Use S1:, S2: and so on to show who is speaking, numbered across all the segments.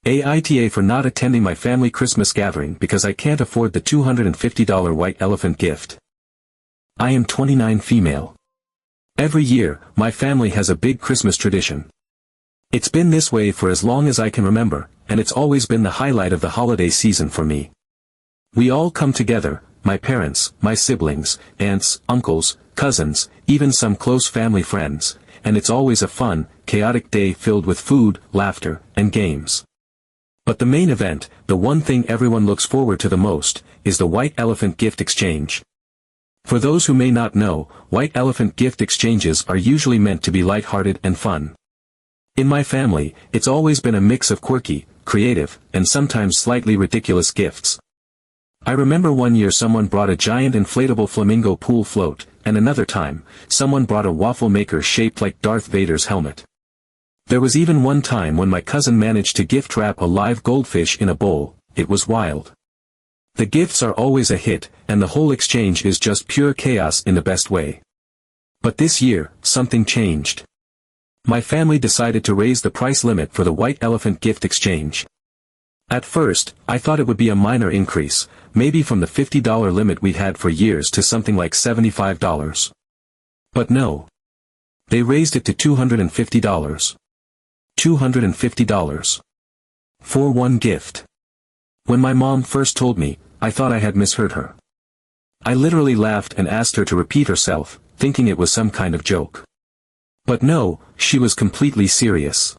S1: AITA for not attending my family Christmas gathering because I can't afford the $250 white elephant gift. I am 29 female. Every year, my family has a big Christmas tradition. It's been this way for as long as I can remember, and it's always been the highlight of the holiday season for me. We all come together, my parents, my siblings, aunts, uncles, cousins, even some close family friends, and it's always a fun, chaotic day filled with food, laughter, and games. But the main event, the one thing everyone looks forward to the most, is the white elephant gift exchange. For those who may not know, white elephant gift exchanges are usually meant to be lighthearted and fun. In my family, it's always been a mix of quirky, creative, and sometimes slightly ridiculous gifts. I remember one year someone brought a giant inflatable flamingo pool float, and another time, someone brought a waffle maker shaped like Darth Vader's helmet. There was even one time when my cousin managed to gift wrap a live goldfish in a bowl. It was wild. The gifts are always a hit, and the whole exchange is just pure chaos in the best way. But this year, something changed. My family decided to raise the price limit for the white elephant gift exchange. At first, I thought it would be a minor increase, maybe from the $50 limit we'd had for years to something like $75. But no. They raised it to $250. $250. For one gift. When my mom first told me, I thought I had misheard her. I literally laughed and asked her to repeat herself, thinking it was some kind of joke. But no, she was completely serious.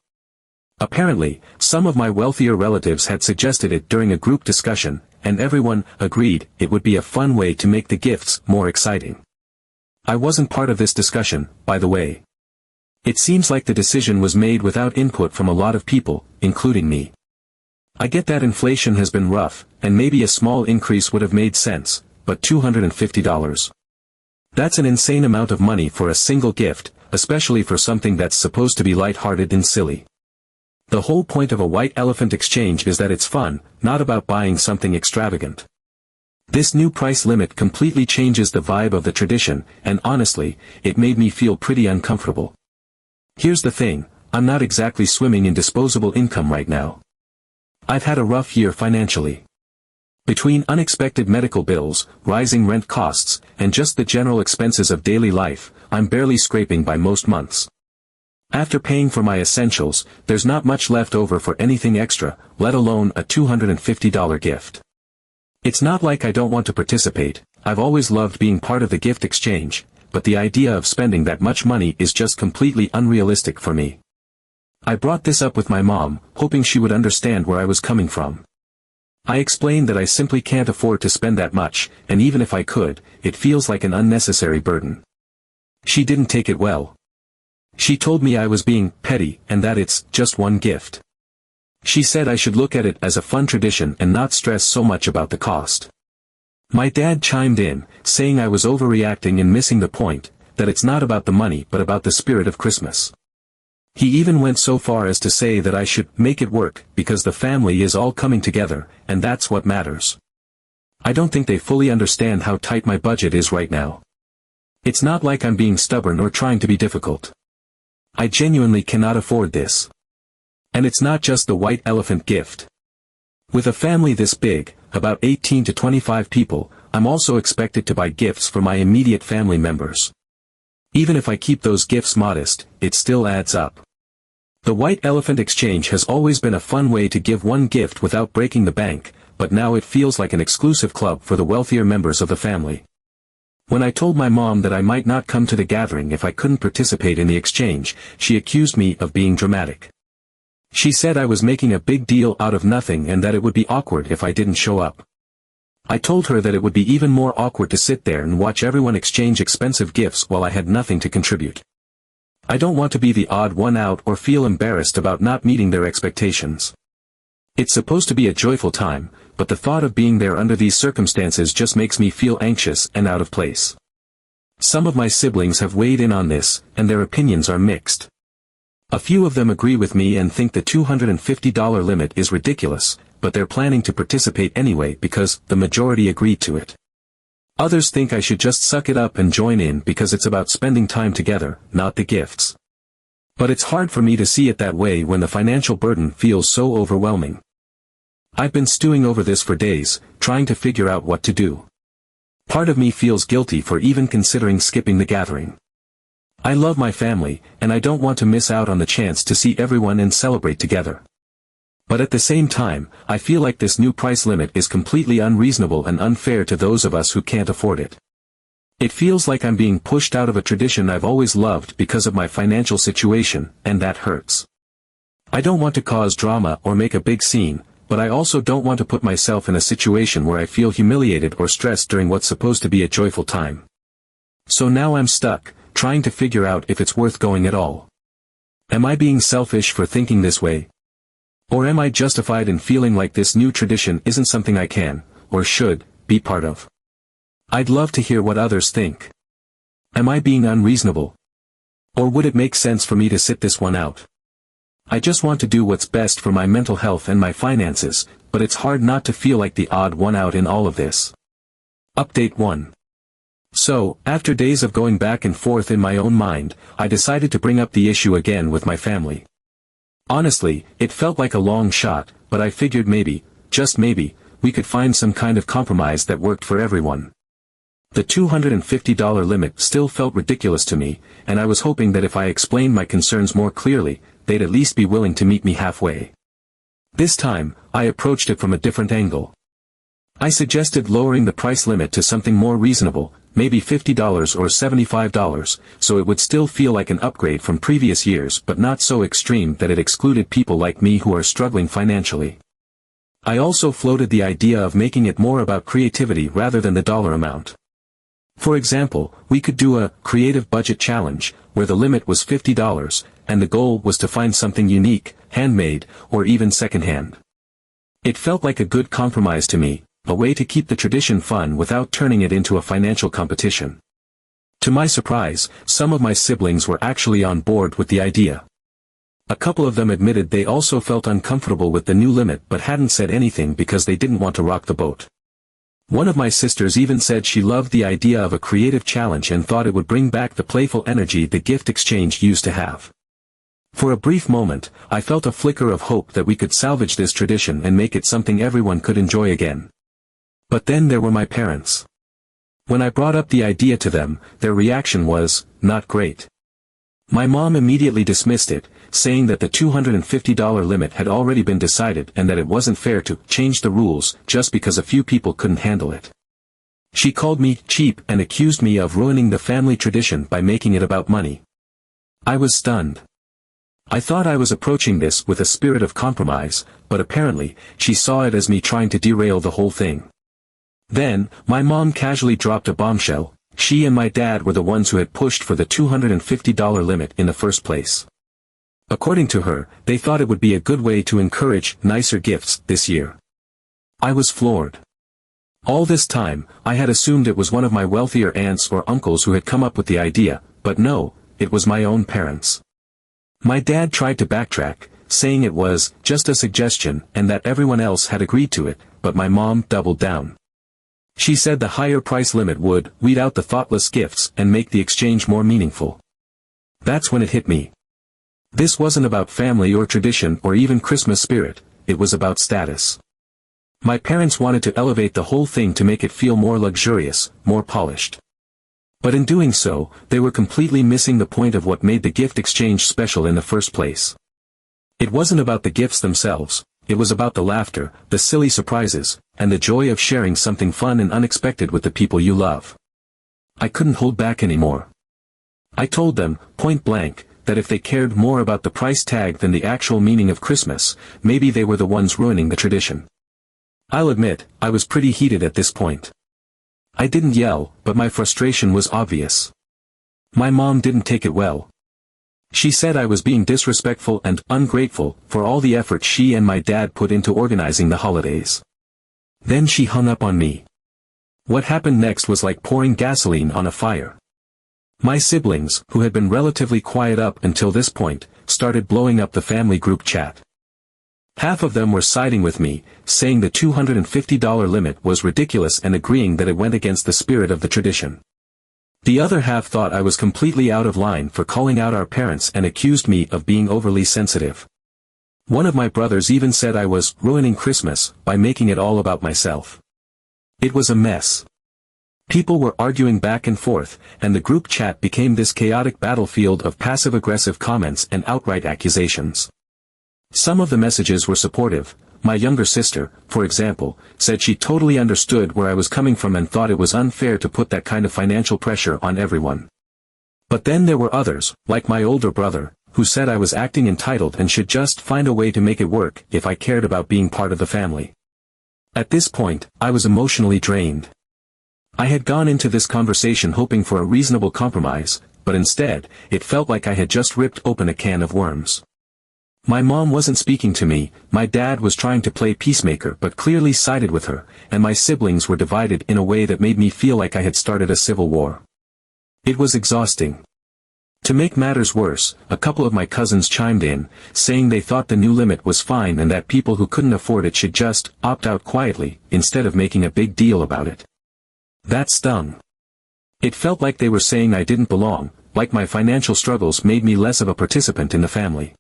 S1: Apparently, some of my wealthier relatives had suggested it during a group discussion, and everyone agreed it would be a fun way to make the gifts more exciting. I wasn't part of this discussion, by the way. It seems like the decision was made without input from a lot of people, including me. I get that inflation has been rough, and maybe a small increase would have made sense, but $250. That's an insane amount of money for a single gift, especially for something that's supposed to be lighthearted and silly. The whole point of a white elephant exchange is that it's fun, not about buying something extravagant. This new price limit completely changes the vibe of the tradition, and honestly, it made me feel pretty uncomfortable. Here's the thing, I'm not exactly swimming in disposable income right now. I've had a rough year financially. Between unexpected medical bills, rising rent costs, and just the general expenses of daily life, I'm barely scraping by most months. After paying for my essentials, there's not much left over for anything extra, let alone a $250 gift. It's not like I don't want to participate, I've always loved being part of the gift exchange, but the idea of spending that much money is just completely unrealistic for me. I brought this up with my mom, hoping she would understand where I was coming from. I explained that I simply can't afford to spend that much, and even if I could, it feels like an unnecessary burden. She didn't take it well. She told me I was being petty and that it's just one gift. She said I should look at it as a fun tradition and not stress so much about the cost. My dad chimed in, saying I was overreacting and missing the point, that it's not about the money but about the spirit of Christmas. He even went so far as to say that I should make it work because the family is all coming together, and that's what matters. I don't think they fully understand how tight my budget is right now. It's not like I'm being stubborn or trying to be difficult. I genuinely cannot afford this. And it's not just the white elephant gift. With a family this big, about 18 to 25 people, I'm also expected to buy gifts for my immediate family members. Even if I keep those gifts modest, it still adds up. The white elephant exchange has always been a fun way to give one gift without breaking the bank, but now it feels like an exclusive club for the wealthier members of the family. When I told my mom that I might not come to the gathering if I couldn't participate in the exchange, she accused me of being dramatic. She said I was making a big deal out of nothing and that it would be awkward if I didn't show up. I told her that it would be even more awkward to sit there and watch everyone exchange expensive gifts while I had nothing to contribute. I don't want to be the odd one out or feel embarrassed about not meeting their expectations. It's supposed to be a joyful time, but the thought of being there under these circumstances just makes me feel anxious and out of place. Some of my siblings have weighed in on this, and their opinions are mixed. A few of them agree with me and think the $250 limit is ridiculous, but they're planning to participate anyway because the majority agreed to it. Others think I should just suck it up and join in because it's about spending time together, not the gifts. But it's hard for me to see it that way when the financial burden feels so overwhelming. I've been stewing over this for days, trying to figure out what to do. Part of me feels guilty for even considering skipping the gathering. I love my family, and I don't want to miss out on the chance to see everyone and celebrate together. But at the same time, I feel like this new price limit is completely unreasonable and unfair to those of us who can't afford it. It feels like I'm being pushed out of a tradition I've always loved because of my financial situation, and that hurts. I don't want to cause drama or make a big scene, but I also don't want to put myself in a situation where I feel humiliated or stressed during what's supposed to be a joyful time. So now I'm stuck, trying to figure out if it's worth going at all. Am I being selfish for thinking this way? Or am I justified in feeling like this new tradition isn't something I can, or should, be part of? I'd love to hear what others think. Am I being unreasonable? Or would it make sense for me to sit this one out? I just want to do what's best for my mental health and my finances, but it's hard not to feel like the odd one out in all of this. Update 1. So, after days of going back and forth in my own mind, I decided to bring up the issue again with my family. Honestly, it felt like a long shot, but I figured maybe, just maybe, we could find some kind of compromise that worked for everyone. The $250 limit still felt ridiculous to me, and I was hoping that if I explained my concerns more clearly, they'd at least be willing to meet me halfway. This time, I approached it from a different angle. I suggested lowering the price limit to something more reasonable, maybe $50 or $75, so it would still feel like an upgrade from previous years but not so extreme that it excluded people like me who are struggling financially. I also floated the idea of making it more about creativity rather than the dollar amount. For example, we could do a creative budget challenge, where the limit was $50, and the goal was to find something unique, handmade, or even secondhand. It felt like a good compromise to me, a way to keep the tradition fun without turning it into a financial competition. To my surprise, some of my siblings were actually on board with the idea. A couple of them admitted they also felt uncomfortable with the new limit but hadn't said anything because they didn't want to rock the boat. One of my sisters even said she loved the idea of a creative challenge and thought it would bring back the playful energy the gift exchange used to have. For a brief moment, I felt a flicker of hope that we could salvage this tradition and make it something everyone could enjoy again. But then there were my parents. When I brought up the idea to them, their reaction was, not great. My mom immediately dismissed it, saying that the $250 limit had already been decided and that it wasn't fair to change the rules just because a few people couldn't handle it. She called me cheap and accused me of ruining the family tradition by making it about money. I was stunned. I thought I was approaching this with a spirit of compromise, but apparently, she saw it as me trying to derail the whole thing. Then, my mom casually dropped a bombshell. She and my dad were the ones who had pushed for the $250 limit in the first place. According to her, they thought it would be a good way to encourage nicer gifts this year. I was floored. All this time, I had assumed it was one of my wealthier aunts or uncles who had come up with the idea, but no, it was my own parents. My dad tried to backtrack, saying it was just a suggestion and that everyone else had agreed to it, but my mom doubled down. She said the higher price limit would weed out the thoughtless gifts and make the exchange more meaningful. That's when it hit me. This wasn't about family or tradition or even Christmas spirit, it was about status. My parents wanted to elevate the whole thing to make it feel more luxurious, more polished. But in doing so, they were completely missing the point of what made the gift exchange special in the first place. It wasn't about the gifts themselves, it was about the laughter, the silly surprises, and the joy of sharing something fun and unexpected with the people you love. I couldn't hold back anymore. I told them, point blank, that if they cared more about the price tag than the actual meaning of Christmas, maybe they were the ones ruining the tradition. I'll admit, I was pretty heated at this point. I didn't yell, but my frustration was obvious. My mom didn't take it well. She said I was being disrespectful and ungrateful for all the effort she and my dad put into organizing the holidays. Then she hung up on me. What happened next was like pouring gasoline on a fire. My siblings, who had been relatively quiet up until this point, started blowing up the family group chat. Half of them were siding with me, saying the $250 limit was ridiculous and agreeing that it went against the spirit of the tradition. The other half thought I was completely out of line for calling out our parents and accused me of being overly sensitive. One of my brothers even said I was ruining Christmas by making it all about myself. It was a mess. People were arguing back and forth, and the group chat became this chaotic battlefield of passive-aggressive comments and outright accusations. Some of the messages were supportive. My younger sister, for example, said she totally understood where I was coming from and thought it was unfair to put that kind of financial pressure on everyone. But then there were others, like my older brother, who said I was acting entitled and should just find a way to make it work if I cared about being part of the family. At this point, I was emotionally drained. I had gone into this conversation hoping for a reasonable compromise, but instead, it felt like I had just ripped open a can of worms. My mom wasn't speaking to me, my dad was trying to play peacemaker but clearly sided with her, and my siblings were divided in a way that made me feel like I had started a civil war. It was exhausting. To make matters worse, a couple of my cousins chimed in, saying they thought the new limit was fine and that people who couldn't afford it should just opt out quietly, instead of making a big deal about it. That stung. It felt like they were saying I didn't belong, like my financial struggles made me less of a participant in the family.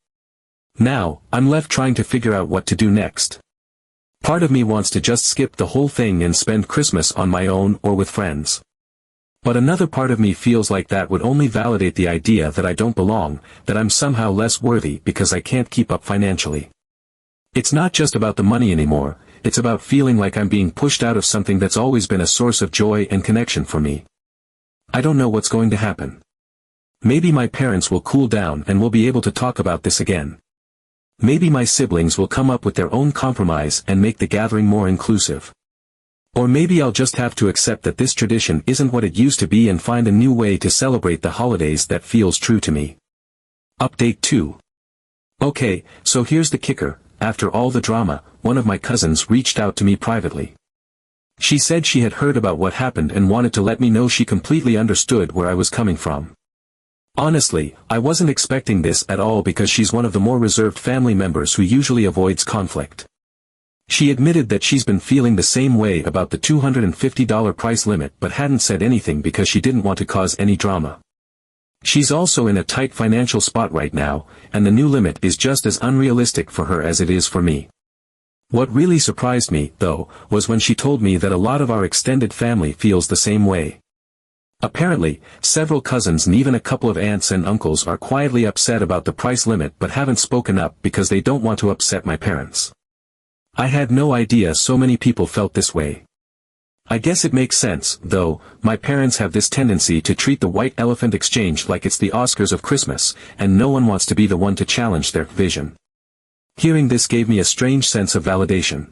S1: Now, I'm left trying to figure out what to do next. Part of me wants to just skip the whole thing and spend Christmas on my own or with friends. But another part of me feels like that would only validate the idea that I don't belong, that I'm somehow less worthy because I can't keep up financially. It's not just about the money anymore, it's about feeling like I'm being pushed out of something that's always been a source of joy and connection for me. I don't know what's going to happen. Maybe my parents will cool down and we'll be able to talk about this again. Maybe my siblings will come up with their own compromise and make the gathering more inclusive. Or maybe I'll just have to accept that this tradition isn't what it used to be and find a new way to celebrate the holidays that feels true to me. Update 2. Okay, so here's the kicker, after all the drama, one of my cousins reached out to me privately. She said she had heard about what happened and wanted to let me know she completely understood where I was coming from. Honestly, I wasn't expecting this at all because she's one of the more reserved family members who usually avoids conflict. She admitted that she's been feeling the same way about the $250 price limit but hadn't said anything because she didn't want to cause any drama. She's also in a tight financial spot right now, and the new limit is just as unrealistic for her as it is for me. What really surprised me, though, was when she told me that a lot of our extended family feels the same way. Apparently, several cousins and even a couple of aunts and uncles are quietly upset about the price limit but haven't spoken up because they don't want to upset my parents. I had no idea so many people felt this way. I guess it makes sense, though. My parents have this tendency to treat the white elephant exchange like it's the Oscars of Christmas, and no one wants to be the one to challenge their vision. Hearing this gave me a strange sense of validation.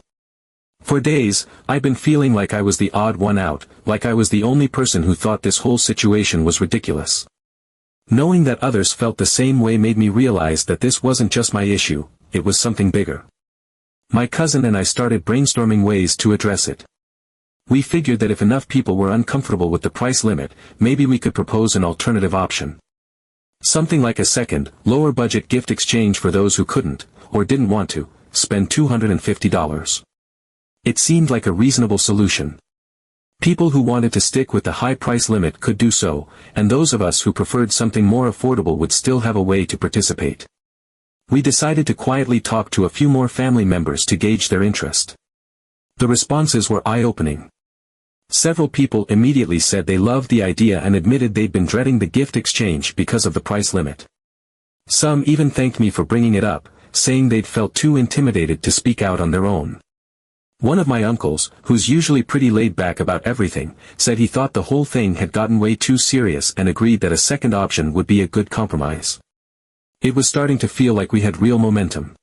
S1: For days, I'd been feeling like I was the odd one out, like I was the only person who thought this whole situation was ridiculous. Knowing that others felt the same way made me realize that this wasn't just my issue, it was something bigger. My cousin and I started brainstorming ways to address it. We figured that if enough people were uncomfortable with the price limit, maybe we could propose an alternative option. Something like a second, lower-budget gift exchange for those who couldn't, or didn't want to, spend $250. It seemed like a reasonable solution. People who wanted to stick with the high price limit could do so, and those of us who preferred something more affordable would still have a way to participate. We decided to quietly talk to a few more family members to gauge their interest. The responses were eye-opening. Several people immediately said they loved the idea and admitted they'd been dreading the gift exchange because of the price limit. Some even thanked me for bringing it up, saying they'd felt too intimidated to speak out on their own. One of my uncles, who's usually pretty laid back about everything, said he thought the whole thing had gotten way too serious and agreed that a second option would be a good compromise. It was starting to feel like we had real momentum.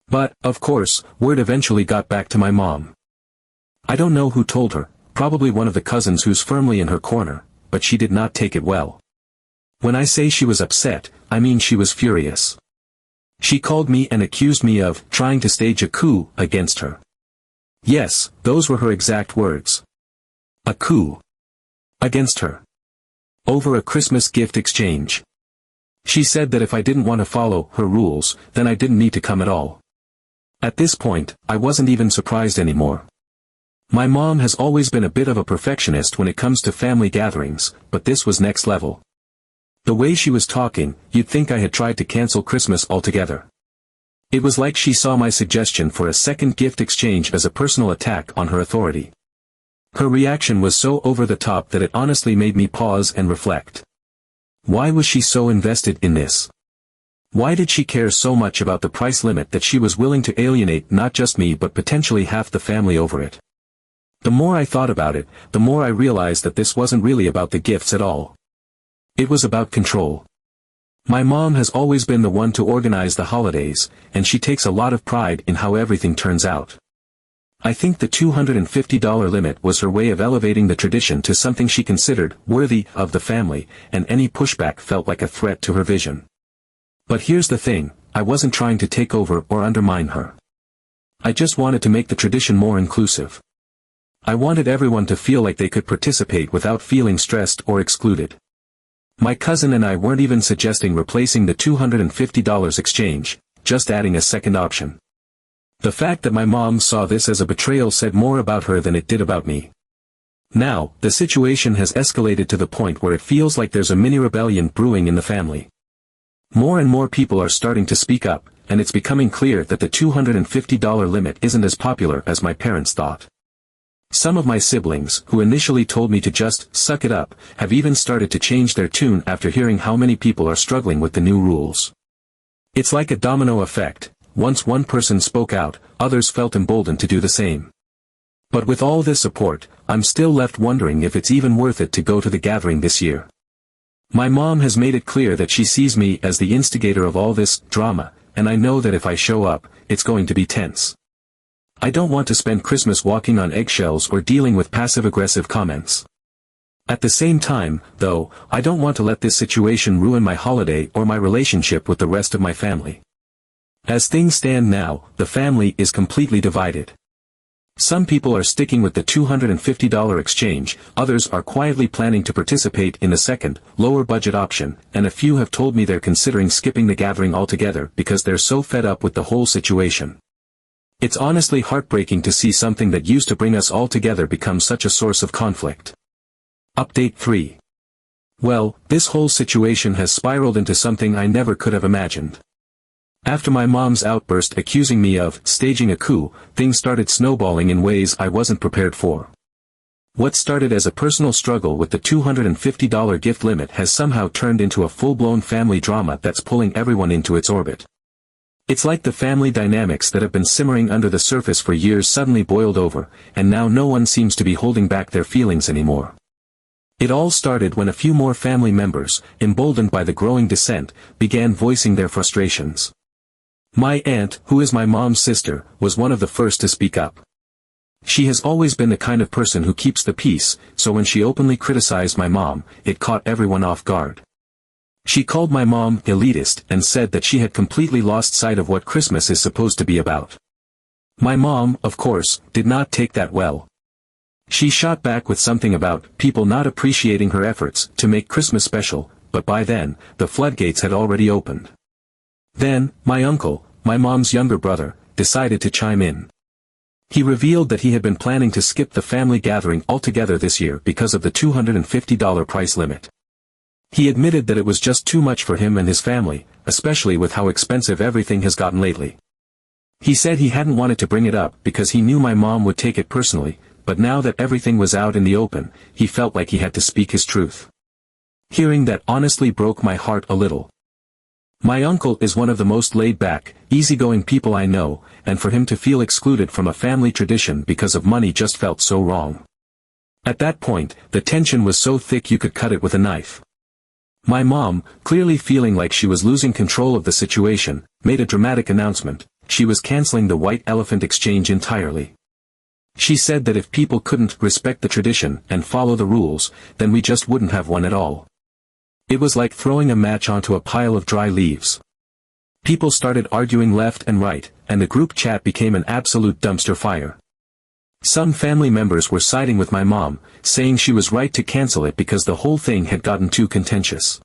S1: But, of course, word eventually got back to my mom. I don't know who told her, probably one of the cousins who's firmly in her corner, but she did not take it well. When I say she was upset, I mean she was furious. She called me and accused me of trying to stage a coup against her. Yes, those were her exact words. A coup. Against her. Over a Christmas gift exchange. She said that if I didn't want to follow her rules, then I didn't need to come at all. At this point, I wasn't even surprised anymore. My mom has always been a bit of a perfectionist when it comes to family gatherings, but this was next level. The way she was talking, you'd think I had tried to cancel Christmas altogether. It was like she saw my suggestion for a second gift exchange as a personal attack on her authority. Her reaction was so over the top that it honestly made me pause and reflect. Why was she so invested in this? Why did she care so much about the price limit that she was willing to alienate not just me but potentially half the family over it? The more I thought about it, the more I realized that this wasn't really about the gifts at all. It was about control. My mom has always been the one to organize the holidays, and she takes a lot of pride in how everything turns out. I think the $250 limit was her way of elevating the tradition to something she considered worthy of the family, and any pushback felt like a threat to her vision. But here's the thing, I wasn't trying to take over or undermine her. I just wanted to make the tradition more inclusive. I wanted everyone to feel like they could participate without feeling stressed or excluded. My cousin and I weren't even suggesting replacing the $250 exchange, just adding a second option. The fact that my mom saw this as a betrayal said more about her than it did about me. Now, the situation has escalated to the point where it feels like there's a mini rebellion brewing in the family. More and more people are starting to speak up, and it's becoming clear that the $250 limit isn't as popular as my parents thought. Some of my siblings, who initially told me to just suck it up, have even started to change their tune after hearing how many people are struggling with the new rules. It's like a domino effect. Once one person spoke out, others felt emboldened to do the same. But with all this support, I'm still left wondering if it's even worth it to go to the gathering this year. My mom has made it clear that she sees me as the instigator of all this drama, and I know that if I show up, it's going to be tense. I don't want to spend Christmas walking on eggshells or dealing with passive-aggressive comments. At the same time, though, I don't want to let this situation ruin my holiday or my relationship with the rest of my family. As things stand now, the family is completely divided. Some people are sticking with the $250 exchange, others are quietly planning to participate in the second, lower-budget option, and a few have told me they're considering skipping the gathering altogether because they're so fed up with the whole situation. It's honestly heartbreaking to see something that used to bring us all together become such a source of conflict. Update 3. Well, this whole situation has spiraled into something I never could have imagined. After my mom's outburst accusing me of staging a coup, things started snowballing in ways I wasn't prepared for. What started as a personal struggle with the $250 gift limit has somehow turned into a full-blown family drama that's pulling everyone into its orbit. It's like the family dynamics that have been simmering under the surface for years suddenly boiled over, and now no one seems to be holding back their feelings anymore. It all started when a few more family members, emboldened by the growing dissent, began voicing their frustrations. My aunt, who is my mom's sister, was one of the first to speak up. She has always been the kind of person who keeps the peace, so when she openly criticized my mom, it caught everyone off guard. She called my mom elitist and said that she had completely lost sight of what Christmas is supposed to be about. My mom, of course, did not take that well. She shot back with something about people not appreciating her efforts to make Christmas special, but by then, the floodgates had already opened. Then, my uncle, my mom's younger brother, decided to chime in. He revealed that he had been planning to skip the family gathering altogether this year because of the $250 price limit. He admitted that it was just too much for him and his family, especially with how expensive everything has gotten lately. He said he hadn't wanted to bring it up because he knew my mom would take it personally, but now that everything was out in the open, he felt like he had to speak his truth. Hearing that honestly broke my heart a little. My uncle is one of the most laid-back, easygoing people I know, and for him to feel excluded from a family tradition because of money just felt so wrong. At that point, the tension was so thick you could cut it with a knife. My mom, clearly feeling like she was losing control of the situation, made a dramatic announcement. She was canceling the white elephant exchange entirely. She said that if people couldn't respect the tradition and follow the rules, then we just wouldn't have one at all. It was like throwing a match onto a pile of dry leaves. People started arguing left and right, and the group chat became an absolute dumpster fire. Some family members were siding with my mom, saying she was right to cancel it because the whole thing had gotten too contentious.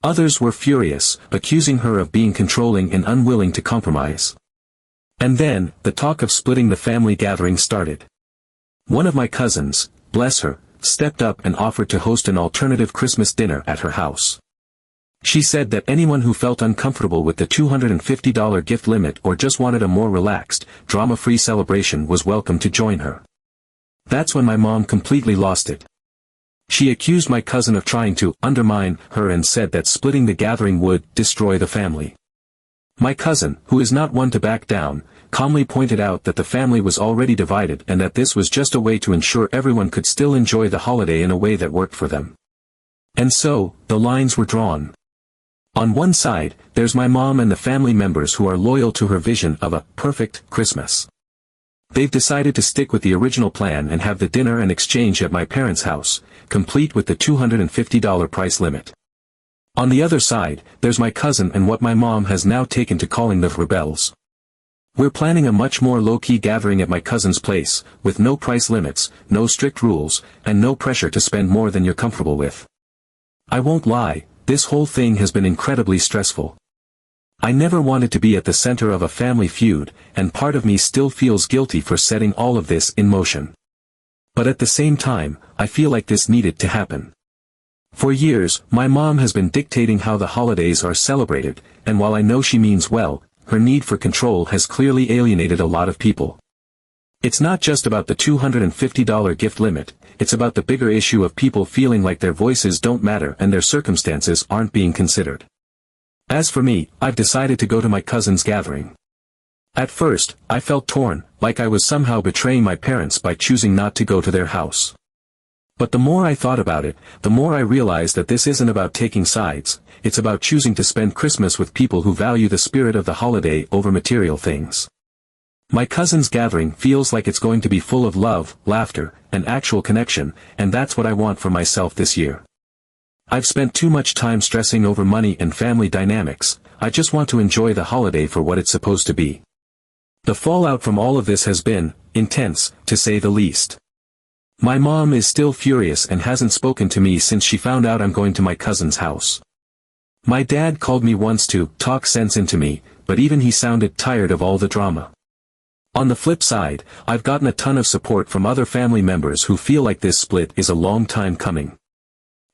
S1: Others were furious, accusing her of being controlling and unwilling to compromise. And then, the talk of splitting the family gathering started. One of my cousins, bless her, stepped up and offered to host an alternative Christmas dinner at her house. She said that anyone who felt uncomfortable with the $250 gift limit or just wanted a more relaxed, drama-free celebration was welcome to join her. That's when my mom completely lost it. She accused my cousin of trying to undermine her and said that splitting the gathering would destroy the family. My cousin, who is not one to back down, calmly pointed out that the family was already divided and that this was just a way to ensure everyone could still enjoy the holiday in a way that worked for them. And so, the lines were drawn. On one side, there's my mom and the family members who are loyal to her vision of a perfect Christmas. They've decided to stick with the original plan and have the dinner and exchange at my parents' house, complete with the $250 price limit. On the other side, there's my cousin and what my mom has now taken to calling the rebels. We're planning a much more low-key gathering at my cousin's place, with no price limits, no strict rules, and no pressure to spend more than you're comfortable with. I won't lie, this whole thing has been incredibly stressful. I never wanted to be at the center of a family feud, and part of me still feels guilty for setting all of this in motion. But at the same time, I feel like this needed to happen. For years, my mom has been dictating how the holidays are celebrated, and while I know she means well, her need for control has clearly alienated a lot of people. It's not just about the $250 gift limit, it's about the bigger issue of people feeling like their voices don't matter and their circumstances aren't being considered. As for me, I've decided to go to my cousin's gathering. At first, I felt torn, like I was somehow betraying my parents by choosing not to go to their house. But the more I thought about it, the more I realized that this isn't about taking sides, it's about choosing to spend Christmas with people who value the spirit of the holiday over material things. My cousin's gathering feels like it's going to be full of love, laughter, and actual connection, and that's what I want for myself this year. I've spent too much time stressing over money and family dynamics, I just want to enjoy the holiday for what it's supposed to be. The fallout from all of this has been intense, to say the least. My mom is still furious and hasn't spoken to me since she found out I'm going to my cousin's house. My dad called me once to talk sense into me, but even he sounded tired of all the drama. On the flip side, I've gotten a ton of support from other family members who feel like this split is a long time coming.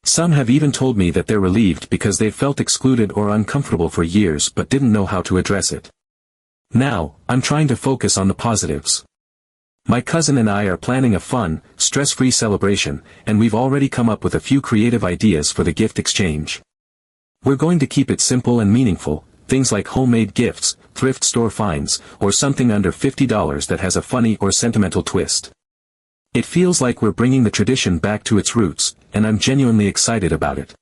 S1: Some have even told me that they're relieved because they've felt excluded or uncomfortable for years but didn't know how to address it. Now, I'm trying to focus on the positives. My cousin and I are planning a fun, stress-free celebration, and we've already come up with a few creative ideas for the gift exchange. We're going to keep it simple and meaningful, things like homemade gifts, thrift store finds, or something under $50 that has a funny or sentimental twist. It feels like we're bringing the tradition back to its roots, and I'm genuinely excited about it.